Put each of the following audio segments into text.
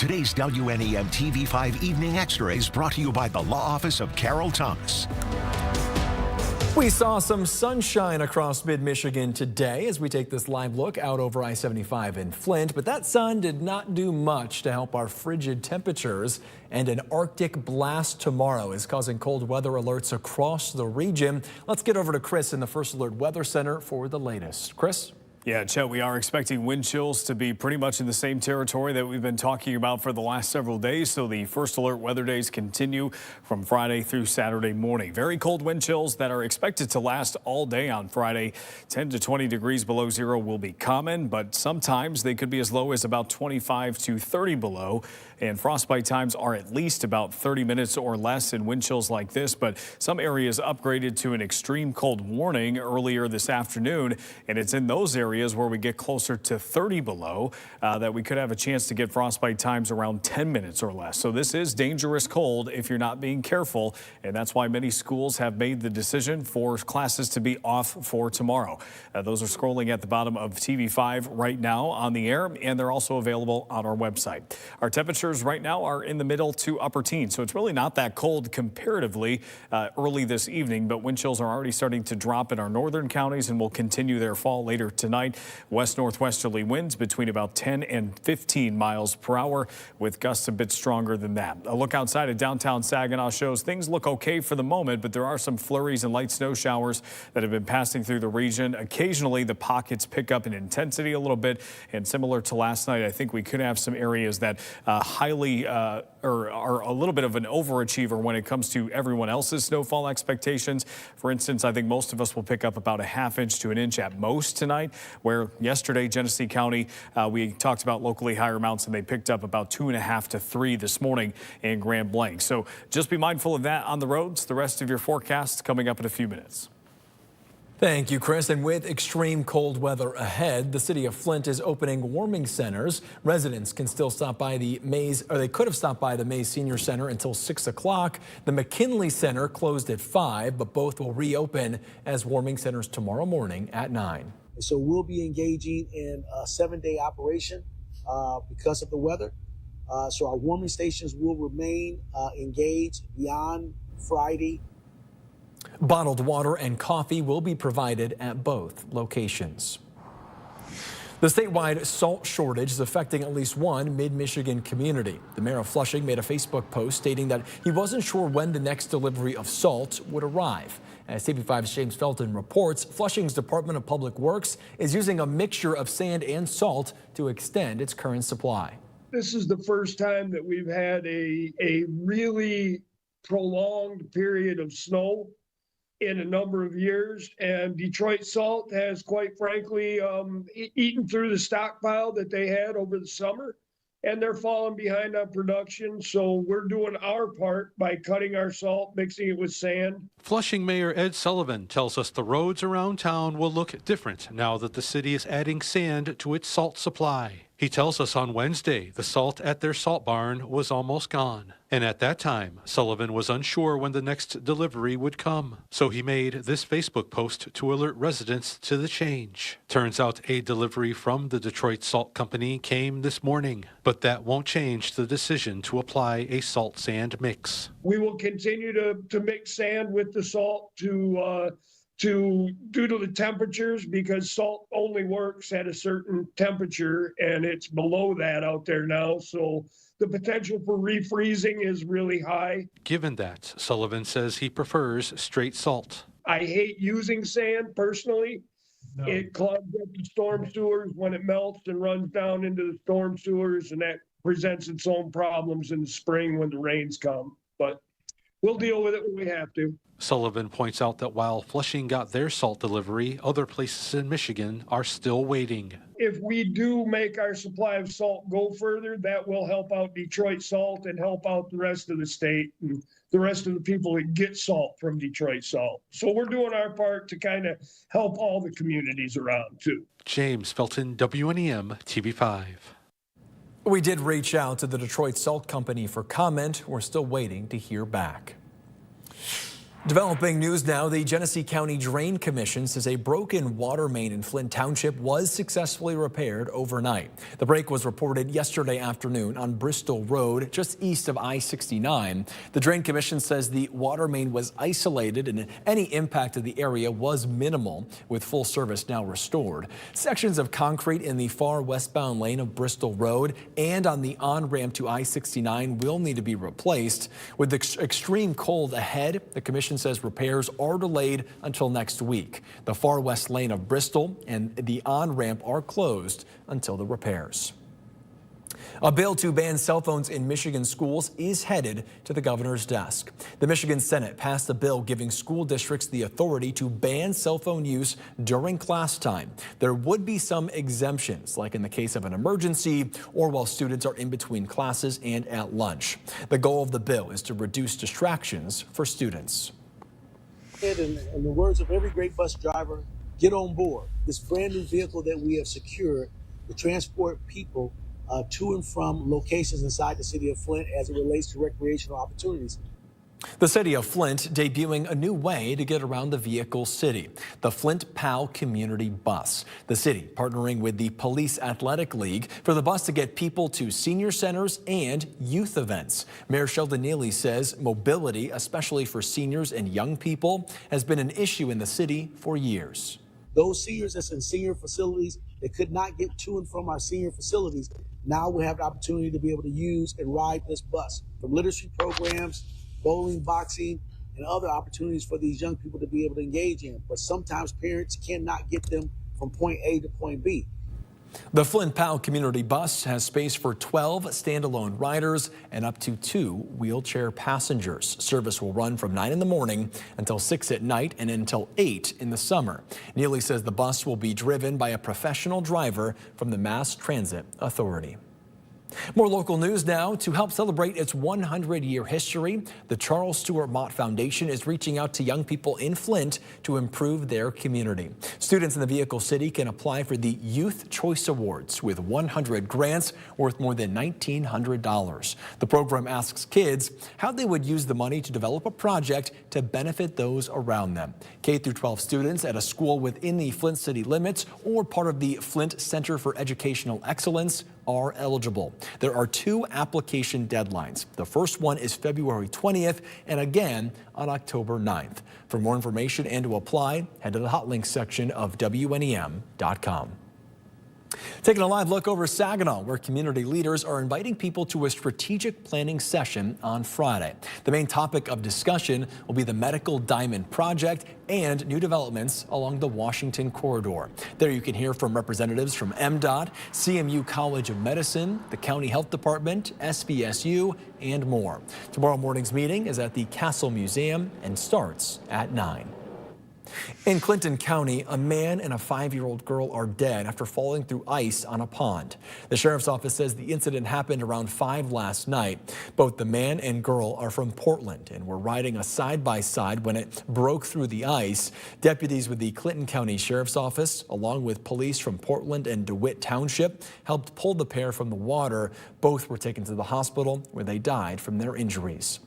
Today's WNEM TV5 Evening Extra is brought to you by the Law Office of Carol Thomas. We saw some sunshine across mid-Michigan today as we take this live look out over I-75 in Flint, but that sun did not do much to help our frigid temperatures, and an Arctic blast tomorrow is causing cold weather alerts across the region. Let's get over to Chris in the First Alert Weather Center for the latest. Chris? Yeah, Chet, we are expecting wind chills to be pretty much in the same territory that we've been talking about for the last several days. So the First Alert weather days continue from Friday through Saturday morning. Very cold wind chills that are expected to last all day on Friday. 10 to 20 degrees below zero will be common, but sometimes they could be as low as about 25 to 30 below. And frostbite times are at least about 30 minutes or less in wind chills like this. But some areas upgraded to an extreme cold warning earlier this afternoon. And it's in those areas where we get closer to 30 below that we could have a chance to get frostbite times around 10 minutes or less. So this is dangerous cold if you're not being careful. And that's why many schools have made the decision for classes to be off for tomorrow. Those are scrolling at the bottom of TV5 right now on the air, and they're also available on our website. Our temperatures right now are in the middle to upper teens, so it's really not that cold comparatively early this evening, but wind chills are already starting to drop in our northern counties and will continue their fall later tonight. West-northwesterly winds between about 10 and 15 miles per hour, with gusts a bit stronger than that. A look outside of downtown Saginaw shows things look okay for the moment, but there are some flurries and light snow showers that have been passing through the region. Occasionally, the pockets pick up in intensity a little bit, and similar to last night, I think we could have some areas that highly or are a little bit of an overachiever when it comes to everyone else's snowfall expectations. For instance, I think most of us will pick up about a ½ inch to an inch at most tonight, where yesterday, Genesee County, we talked about locally higher amounts, and they picked up about 2.5 to 3 this morning in Grand Blanc. So just be mindful of that on the roads. The rest of your forecast coming up in a few minutes. Thank you, Chris. And with extreme cold weather ahead, the city of Flint is opening warming centers. Residents can still stop by the Mays, or they could have stopped by the Mays Senior Center until 6 o'clock. The McKinley Center closed at 5, but both will reopen as warming centers tomorrow morning at 9. So we'll be engaging in a 7-day operation because of the weather. So our warming stations will remain engaged beyond Friday. Bottled water and coffee will be provided at both locations. The statewide salt shortage is affecting at least one mid-Michigan community. The mayor of Flushing made a Facebook post stating that he wasn't sure when the next delivery of salt would arrive. As TV5's James Felton reports, Flushing's Department of Public Works is using a mixture of sand and salt to extend its current supply. This is the first time that we've had a really prolonged period of snow in a number of years, and Detroit Salt has, quite frankly, eaten through the stockpile that they had over the summer, and they're falling behind on production. So we're doing our part by cutting our salt, mixing it with sand. Flushing Mayor Ed Sullivan tells us the roads around town will look different now that the city is adding sand to its salt supply. He tells us on Wednesday the salt at their salt barn was almost gone. And at that time, Sullivan was unsure when the next delivery would come. So he made this Facebook post to alert residents to the change. Turns out a delivery from the Detroit Salt Company came this morning, but that won't change the decision to apply a salt sand mix. We will continue to mix sand with the salt due to the temperatures, because salt only works at a certain temperature, and it's below that out there now. So the potential for refreezing is really high. Given that, Sullivan says he prefers straight salt. I hate using sand personally. No. It clogs up the storm sewers when it melts and runs down into the storm sewers, and that presents its own problems in the spring when the rains come. But we'll deal with it when we have to. Sullivan points out that while Flushing got their salt delivery, other places in Michigan are still waiting. If we do make our supply of salt go further, that will help out Detroit Salt and help out the rest of the state and the rest of the people that get salt from Detroit Salt. So we're doing our part to kind of help all the communities around too. James Felton, WNEM TV5. We did reach out to the Detroit Salt Company for comment. We're still waiting to hear back. Developing news now, the Genesee County Drain Commission says a broken water main in Flint Township was successfully repaired overnight. The break was reported yesterday afternoon on Bristol Road, just east of I-69. The Drain Commission says the water main was isolated and any impact to the area was minimal, with full service now restored. Sections of concrete in the far westbound lane of Bristol Road and on the on-ramp to I-69 will need to be replaced. With the extreme cold ahead, the commission says repairs are delayed until next week. The far west lane of Bristol and the on-ramp are closed until the repairs. A bill to ban cell phones in Michigan schools is headed to the governor's desk. The Michigan Senate passed a bill giving school districts the authority to ban cell phone use during class time. There would be some exemptions, like in the case of an emergency or while students are in between classes and at lunch. The goal of the bill is to reduce distractions for students. In the words of every great bus driver, get on board this brand new vehicle that we have secured to transport people to and from locations inside the city of Flint as it relates to recreational opportunities. The city of Flint debuting a new way to get around the vehicle city, the Flint PAL Community Bus. The city partnering with the Police Athletic League for the bus to get people to senior centers and youth events. Mayor Sheldon Neely says mobility, especially for seniors and young people, has been an issue in the city for years. Those seniors that's in senior facilities that could not get to and from our senior facilities now will have the opportunity to be able to use and ride this bus. From literacy programs, bowling, boxing, and other opportunities for these young people to be able to engage in. But sometimes parents cannot get them from point A to point B. The Flint PAL Community Bus has space for 12 standalone riders and up to 2 wheelchair passengers. Service will run from 9 in the morning until 6 at night and until 8 in the summer. Neely says the bus will be driven by a professional driver from the Mass Transit Authority. More local news now. To help celebrate its 100-year history, the Charles Stewart Mott Foundation is reaching out to young people in Flint to improve their community. Students in the Vehicle City can apply for the Youth Choice Awards with 100 grants worth more than $1,900. The program asks kids how they would use the money to develop a project to benefit those around them. K-12 students at a school within the Flint city limits or part of the Flint Center for Educational Excellence are eligible. There are 2 application deadlines. The first one is February 20th and again on October 9th. For more information and to apply, head to the hot links section of WNEM.com. Taking a live look over Saginaw, where community leaders are inviting people to a strategic planning session on Friday. The main topic of discussion will be the Medical Diamond Project and new developments along the Washington corridor. There you can hear from representatives from MDOT, CMU College of Medicine, the County Health Department, SVSU, and more. Tomorrow morning's meeting is at the Castle Museum and starts at 9. In Clinton County, a man and a 5-year-old girl are dead after falling through ice on a pond. The sheriff's office says the incident happened around 5 last night. Both the man and girl are from Portland and were riding a side-by-side when it broke through the ice. Deputies with the Clinton County Sheriff's Office, along with police from Portland and DeWitt Township, helped pull the pair from the water. Both were taken to the hospital where they died from their injuries.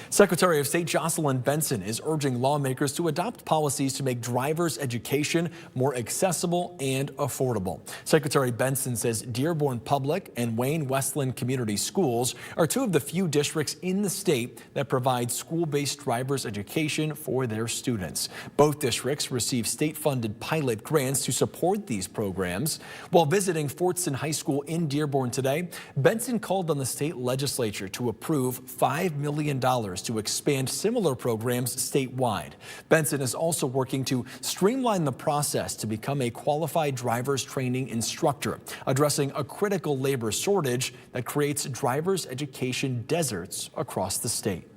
Secretary of State Jocelyn Benson is urging lawmakers to adopt policies to make driver's education more accessible and affordable. Secretary Benson says Dearborn Public and Wayne Westland Community Schools are 2 of the few districts in the state that provide school-based driver's education for their students. Both districts receive state-funded pilot grants to support these programs. While visiting Fortson High School in Dearborn today, Benson called on the state legislature to approve $5 million to expand similar programs statewide. Benson is also working to streamline the process to become a qualified driver's training instructor, addressing a critical labor shortage that creates driver's education deserts across the state.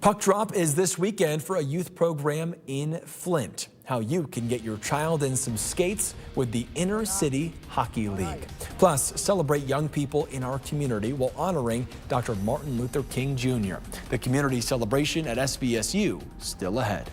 Puck Drop is this weekend for a youth program in Flint. How you can get your child in some skates with the Inner City Hockey League. Plus, celebrate young people in our community while honoring Dr. Martin Luther King Jr. The community celebration at SVSU still ahead.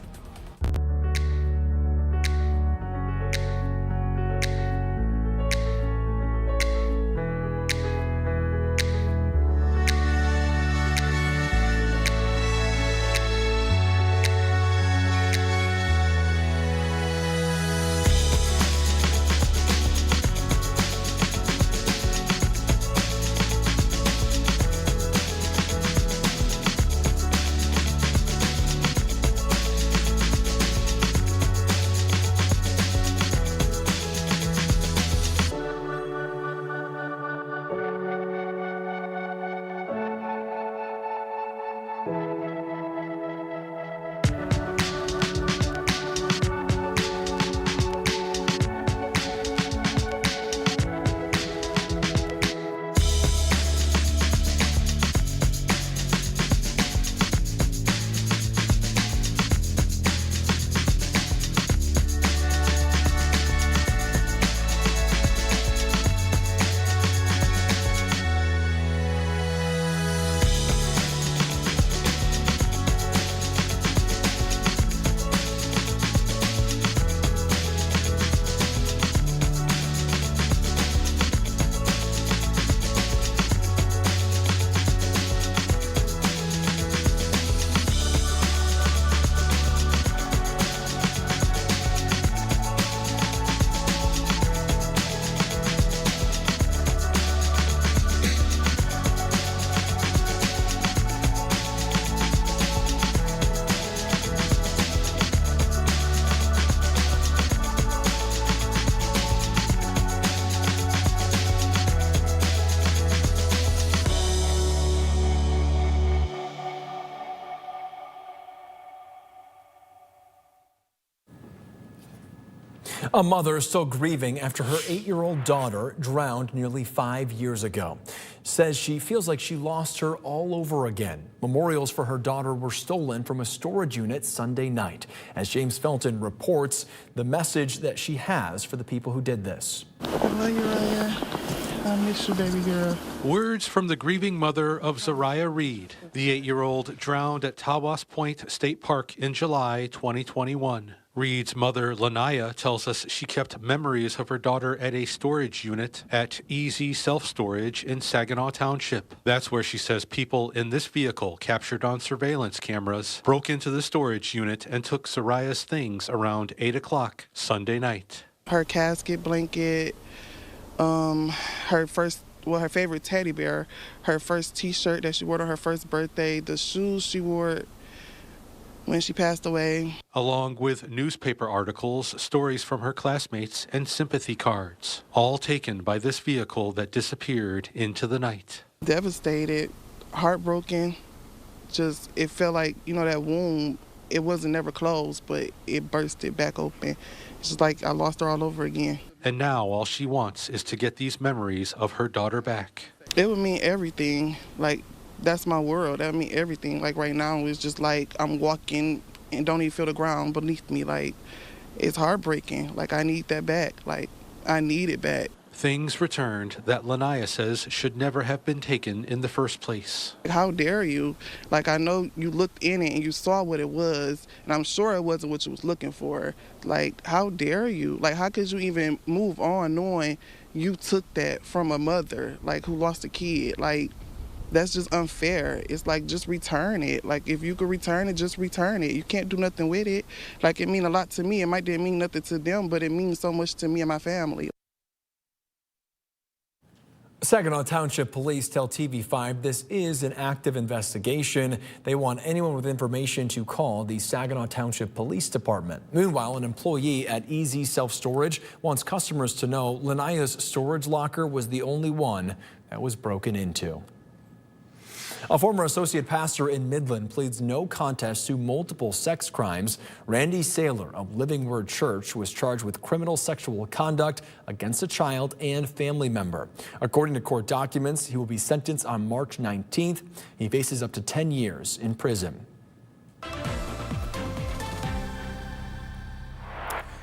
A mother is still grieving after her 8-year-old daughter drowned nearly 5 years ago. Says she feels like she lost her all over again. Memorials for her daughter were stolen from a storage unit Sunday night. As James Felton reports, the message that she has for the people who did this. I love you, Ryan. I miss you, baby girl. Words from the grieving mother of Zariah Reed. The 8-year-old drowned at Tawas Point State Park in July 2021. Reed's mother, Lanaya, tells us she kept memories of her daughter at a storage unit at Easy Self Storage in Saginaw Township. That's where she says people in this vehicle, captured on surveillance cameras, broke into the storage unit and took Zariah's things around 8 o'clock Sunday night. Her casket blanket, her favorite teddy bear, her first T-shirt that she wore on her first birthday, the shoes she wore when she passed away. Along with newspaper articles, stories from her classmates, and sympathy cards, all taken by this vehicle that disappeared into the night. Devastated, heartbroken, just it felt like, that wound, it wasn't never closed, but it bursted back open. It's just like I lost her all over again. And now all she wants is to get these memories of her daughter back. It would mean everything. Like, that's my world. That would mean everything. Like, right now, it's just like I'm walking and don't even feel the ground beneath me. Like, it's heartbreaking. Like, I need that back. Like, I need it back. Things returned that Lanaya says should never have been taken in the first place. How dare you? Like, I know you looked in it and you saw what it was, and I'm sure it wasn't what you was looking for. Like, how dare you? Like, how could you even move on knowing you took that from a mother, like, who lost a kid? Like, that's just unfair. It's like, just return it. Like, if you could return it, just return it. You can't do nothing with it. Like, it mean a lot to me. It might didn't mean nothing to them, but it means so much to me and my family. Saginaw Township Police tell TV5 this is an active investigation. They want anyone with information to call the Saginaw Township Police Department. Meanwhile, an employee at Easy Self Storage wants customers to know Lanaya's storage locker was the only one that was broken into. A former associate pastor in Midland pleads no contest to multiple sex crimes. Randy Saylor of Living Word Church was charged with criminal sexual conduct against a child and family member. According to court documents, he will be sentenced on March 19th. He faces up to 10 years in prison.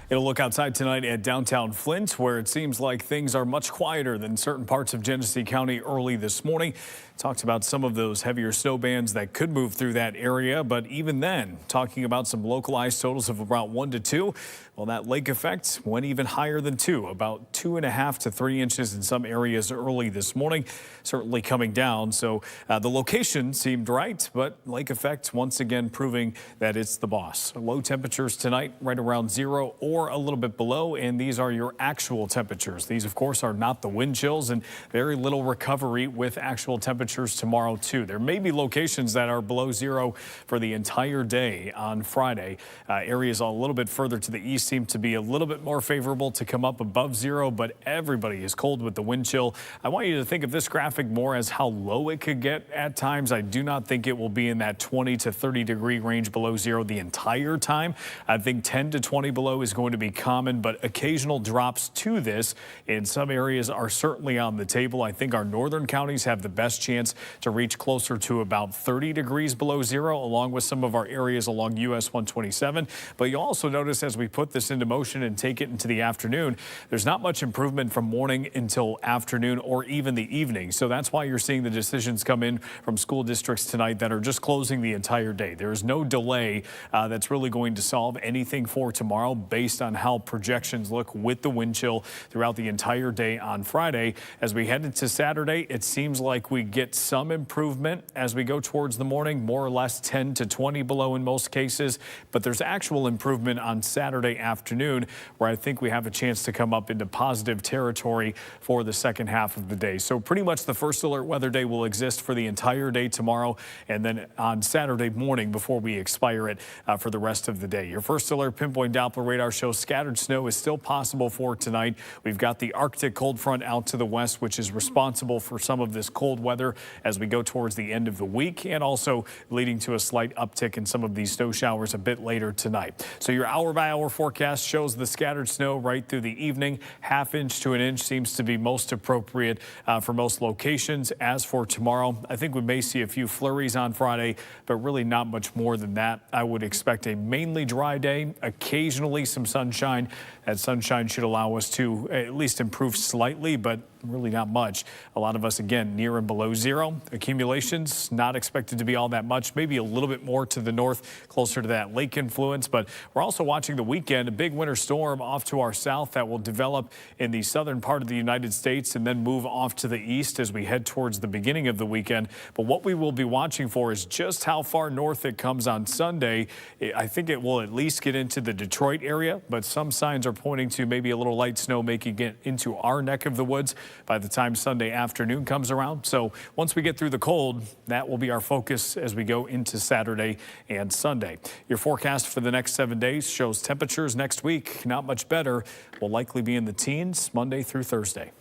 It'll look outside tonight at downtown Flint, where it seems like things are much quieter than certain parts of Genesee County early this morning. Talked about some of those heavier snow bands that could move through that area, but even then, talking about some localized totals of about 1 to 2. Well, that lake effect went even higher than 2, about 2.5 to 3 inches in some areas early this morning, certainly coming down. So the location seemed right, but lake effect once again proving that it's the boss. Low temperatures tonight right around 0 or a little bit below, and these are your actual temperatures. These, of course, are not the wind chills, and very little recovery with actual temperatures tomorrow too. There may be locations that are below 0 for the entire day on Friday. Areas a little bit further to the east seem to be a little bit more favorable to come up above 0, but everybody is cold with the wind chill. I want you to think of this graphic more as how low it could get at times. I do not think it will be in that 20 to 30 degree range below 0 the entire time. I think 10 to 20 below is going to be common, but occasional drops to this in some areas are certainly on the table. I think our northern counties have the best chance to reach closer to about 30 degrees below 0, along with some of our areas along US 127. But you'll also notice as we put this into motion and take it into the afternoon, there's not much improvement from morning until afternoon or even the evening. So that's why you're seeing the decisions come in from school districts tonight that are just closing the entire day. There is no delay that's really going to solve anything for tomorrow based on how projections look with the wind chill throughout the entire day on Friday. As we head into Saturday, it seems like we get some improvement as we go towards the morning, more or less 10 to 20 below in most cases, but there's actual improvement on Saturday afternoon where I think we have a chance to come up into positive territory for the second half of the day. So pretty much the first alert weather day will exist for the entire day tomorrow, and then on Saturday morning before we expire it for the rest of the day. Your first alert pinpoint Doppler radar shows scattered snow is still possible for tonight. We've got the Arctic cold front out to the west, which is responsible for some of this cold weather as we go towards the end of the week, and also leading to a slight uptick in some of these snow showers a bit later tonight. So your hour-by-hour forecast shows the scattered snow right through the evening. Half inch to an inch seems to be most appropriate for most locations. As for tomorrow, I think we may see a few flurries on Friday, but really not much more than that. I would expect a mainly dry day, occasionally some sunshine. That sunshine should allow us to at least improve slightly, but really not much. A lot of us, again, near and below zero. Accumulations not expected to be all that much, maybe a little bit more to the north, closer to that lake influence. But we're also watching the weekend, a big winter storm off to our south that will develop in the southern part of the United States and then move off to the east as we head towards the beginning of the weekend. But what we will be watching for is just how far north it comes on Sunday. I think it will at least get into the Detroit area, but some signs are pointing to maybe a little light snow making it into our neck of the woods by the time Sunday afternoon comes around. So once we get through the cold, that will be our focus as we go into Saturday and Sunday. Your forecast for the next 7 days shows temperatures next week not much better. Will likely be in the teens Monday through Thursday.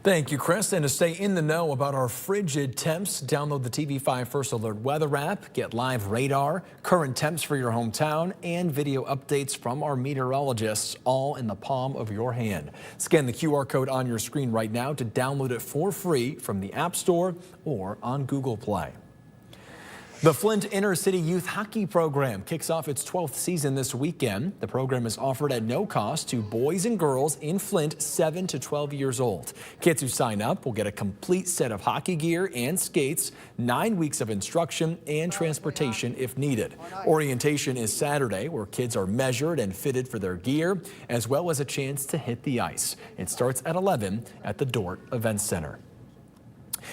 Thank you, Chris. And to stay in the know about our frigid temps, download the TV5 First Alert weather app, get live radar, current temps for your hometown, and video updates from our meteorologists, all in the palm of your hand. Scan the QR code on your screen right now to download it for free from the App Store or on Google Play. The Flint Inner City Youth Hockey Program kicks off its 12th season this weekend. The program is offered at no cost to boys and girls in Flint 7 to 12 years old. Kids who sign up will get a complete set of hockey gear and skates, 9 weeks of instruction, and transportation if needed. Orientation is Saturday, where kids are measured and fitted for their gear, as well as a chance to hit the ice. It starts at 11 at the Dort Events Center.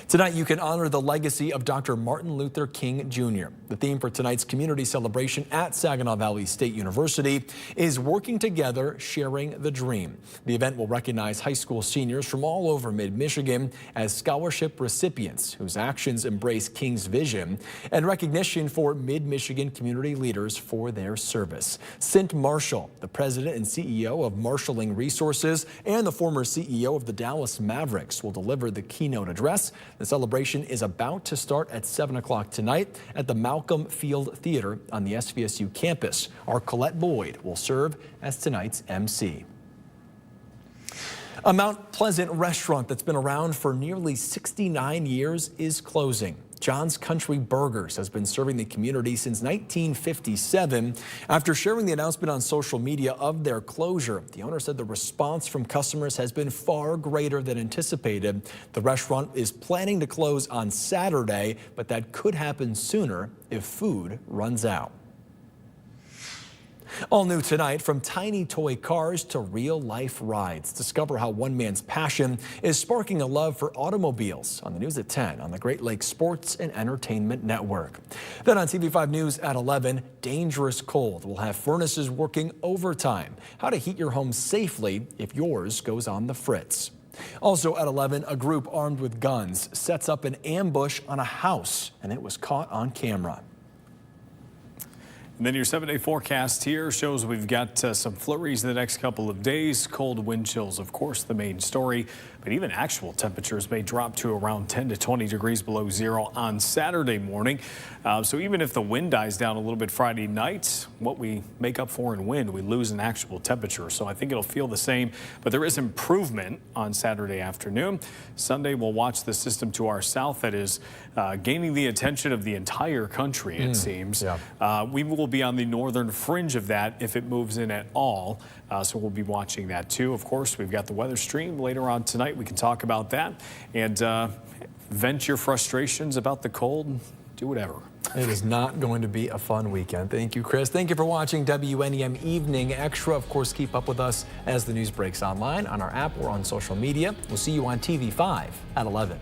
Tonight, you can honor the legacy of Dr. Martin Luther King Jr. The theme for tonight's community celebration at Saginaw Valley State University is Working Together, Sharing the Dream. The event will recognize high school seniors from all over mid-Michigan as scholarship recipients whose actions embrace King's vision, and recognition for mid-Michigan community leaders for their service. Sint Marshall, the president and CEO of Marshalling Resources and the former CEO of the Dallas Mavericks, will deliver the keynote address. The celebration is about to start at 7 o'clock tonight at the Malcolm Field Theater on the SVSU campus. Our Colette Boyd will serve as tonight's MC. A Mount Pleasant restaurant that's been around for nearly 69 years is closing. John's Country Burgers has been serving the community since 1957. After sharing the announcement on social media of their closure, the owner said the response from customers has been far greater than anticipated. The restaurant is planning to close on Saturday, but that could happen sooner if food runs out. All new tonight, from tiny toy cars to real-life rides. Discover how one man's passion is sparking a love for automobiles on the news at 10 on the Great Lakes Sports and Entertainment Network. Then on TV5 News at 11, dangerous cold. We'll have furnaces working overtime. How to heat your home safely if yours goes on the fritz. Also at 11, a group armed with guns sets up an ambush on a house, and it was caught on camera. And then your 7-day forecast here shows we've got some flurries in the next couple of days. Cold wind chills, of course, the main story. But even actual temperatures may drop to around 10 to 20 degrees below zero on Saturday morning. So even if the wind dies down a little bit Friday night, what we make up for in wind, we lose in actual temperature. So I think it'll feel the same. But there is improvement on Saturday afternoon. Sunday, we'll watch the system to our south that is gaining the attention of the entire country, it seems. Yeah. We will be on the northern fringe of that if it moves in at all. So we'll be watching that too. Of course, we've got the weather stream later on tonight. We can talk about that and vent your frustrations about the cold. Do whatever. It is not going to be a fun weekend. Thank you, Chris. Thank you for watching WNEM Evening Extra. Of course, keep up with us as the news breaks online, on our app, or on social media. We'll see you on TV5 at 11.